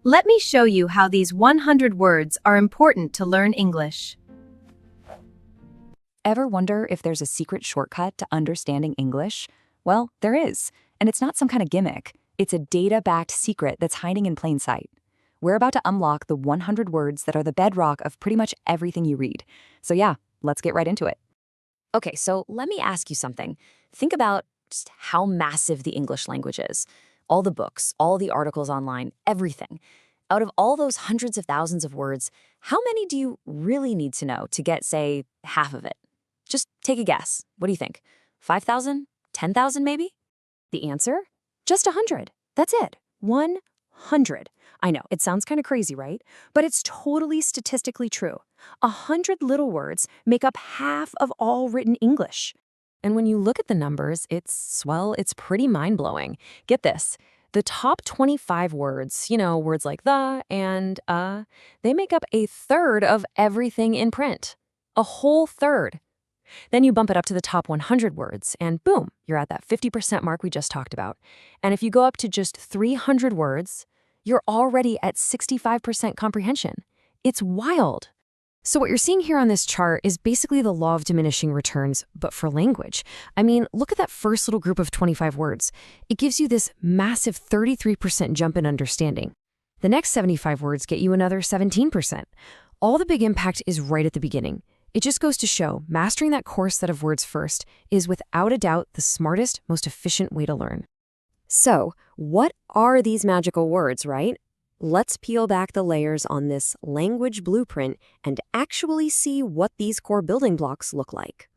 Let me show you how these 100 words are important to learn English. Ever wonder if there's a secret shortcut to understanding English? Well, there is, and it's not some kind of gimmick. It's a data-backed secret that's hiding in plain sight. We're about to unlock the 100 words that are the bedrock of pretty much everything you read. So yeah, let's get right into it. Okay, so let me ask you something. Think about just how massive the English language is. All the books, all the articles online, everything. Out of all those hundreds of thousands of words, how many do you really need to know to get, say, half of it? Just take a guess. What do you think? 5,000? 10,000 maybe? The answer? Just 100. That's it. 100. I know, it sounds kind of crazy, right? But it's totally statistically true. 100 little words make up half of all written English. And when you look at the numbers, it's pretty mind-blowing. Get this. The top 25 words, words like the and they make up a third of everything in print. A whole third. Then you bump it up to the top 100 words, and boom, you're at that 50% mark we just talked about. And if you go up to just 300 words, you're already at 65% comprehension. It's wild. So what you're seeing here on this chart is basically the law of diminishing returns, but for language. I mean, look at that first little group of 25 words. It gives you this massive 33% jump in understanding. The next 75 words get you another 17%. All the big impact is right at the beginning. It just goes to show mastering that core set of words first is without a doubt the smartest, most efficient way to learn. So, what are these magical words, right? Let's peel back the layers on this language blueprint and actually see what these core building blocks look like.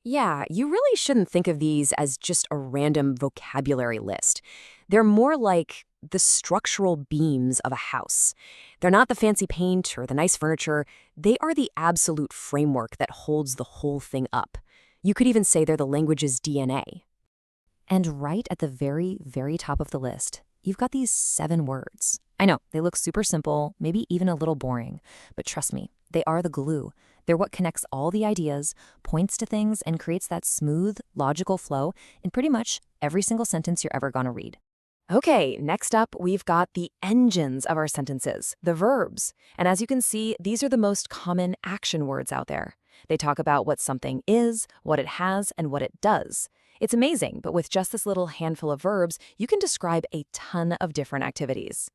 Yeah, you really shouldn't think of these as just a random vocabulary list. They're more like the structural beams of a house. They're not the fancy paint or the nice furniture. They are the absolute framework that holds the whole thing up. You could even say they're the language's DNA. And right at the very, very top of the list, you've got these 7 words. I know, they look super simple, maybe even a little boring, but trust me, they are the glue. They're what connects all the ideas, points to things, and creates that smooth, logical flow in pretty much every single sentence you're ever gonna read. Okay, next up, we've got the engines of our sentences, the verbs. And as you can see, these are the most common action words out there. They talk about what something is, what it has, and what it does. It's amazing, but with just this little handful of verbs, you can describe a ton of different activities.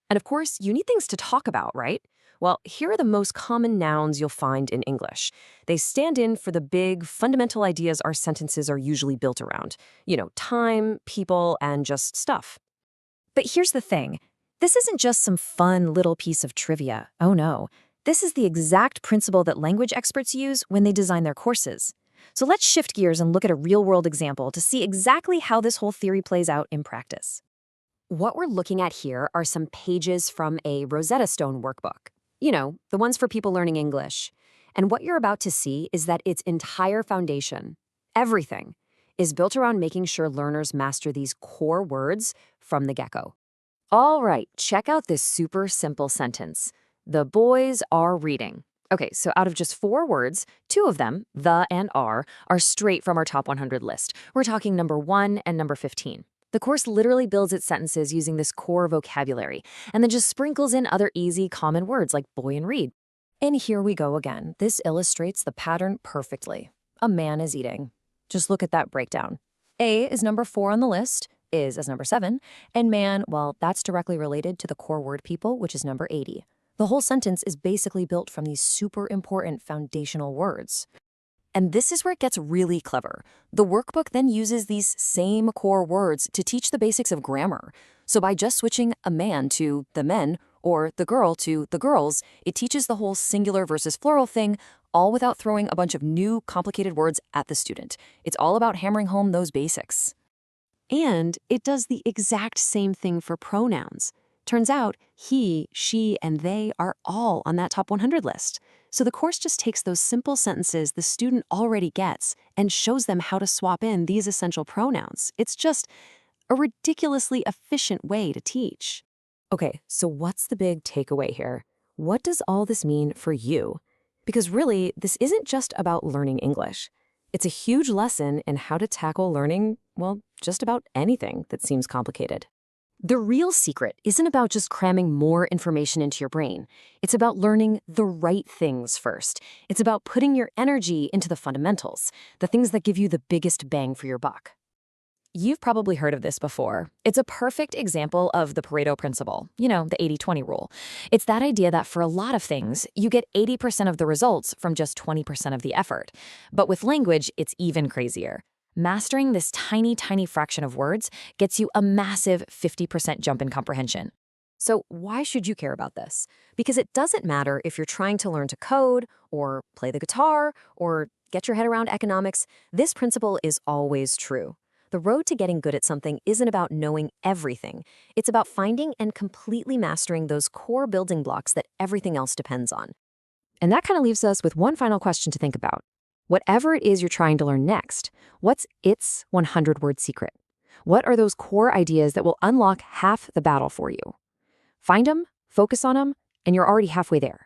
And of course, you need things to talk about, right? Well, here are the most common nouns you'll find in English. They stand in for the big, fundamental ideas our sentences are usually built around. Time, people, and just stuff. But here's the thing. This isn't just some fun little piece of trivia. Oh no. This is the exact principle that language experts use when they design their courses. So let's shift gears and look at a real-world example to see exactly how this whole theory plays out in practice. What we're looking at here are some pages from a Rosetta Stone workbook. The ones for people learning English. And what you're about to see is that its entire foundation, everything, is built around making sure learners master these core words from the get-go. All right, check out this super simple sentence. The boys are reading. Okay, so out of just 4 words, 2 of them, the and are straight from our top 100 list. We're talking number 1 and number 15. The course literally builds its sentences using this core vocabulary, and then just sprinkles in other easy, common words like boy and read. And here we go again. This illustrates the pattern perfectly. A man is eating. Just look at that breakdown. A is number 4 on the list, is as number 7, and man, well, that's directly related to the core word people, which is number 80. The whole sentence is basically built from these super important foundational words. And this is where it gets really clever. The workbook then uses these same core words to teach the basics of grammar. So by just switching a man to the men or the girl to the girls, it teaches the whole singular versus plural thing, all without throwing a bunch of new complicated words at the student. It's all about hammering home those basics. And it does the exact same thing for pronouns. Turns out he, she, and they are all on that top 100 list. So the course just takes those simple sentences the student already gets and shows them how to swap in these essential pronouns. It's just a ridiculously efficient way to teach. Okay, so what's the big takeaway here? What does all this mean for you? Because really, this isn't just about learning English. It's a huge lesson in how to tackle learning, well, just about anything that seems complicated. The real secret isn't about just cramming more information into your brain. It's about learning the right things first. It's about putting your energy into the fundamentals, the things that give you the biggest bang for your buck. You've probably heard of this before. It's a perfect example of the Pareto principle, the 80-20 rule. It's that idea that for a lot of things, you get 80% of the results from just 20% of the effort. But with language, it's even crazier. Mastering this tiny, tiny fraction of words gets you a massive 50% jump in comprehension. So why should you care about this? Because it doesn't matter if you're trying to learn to code, or play the guitar, or get your head around economics, this principle is always true. The road to getting good at something isn't about knowing everything. It's about finding and completely mastering those core building blocks that everything else depends on. And that kind of leaves us with one final question to think about. Whatever it is you're trying to learn next, what's its 100-word secret? What are those core ideas that will unlock half the battle for you? Find them, focus on them, and you're already halfway there.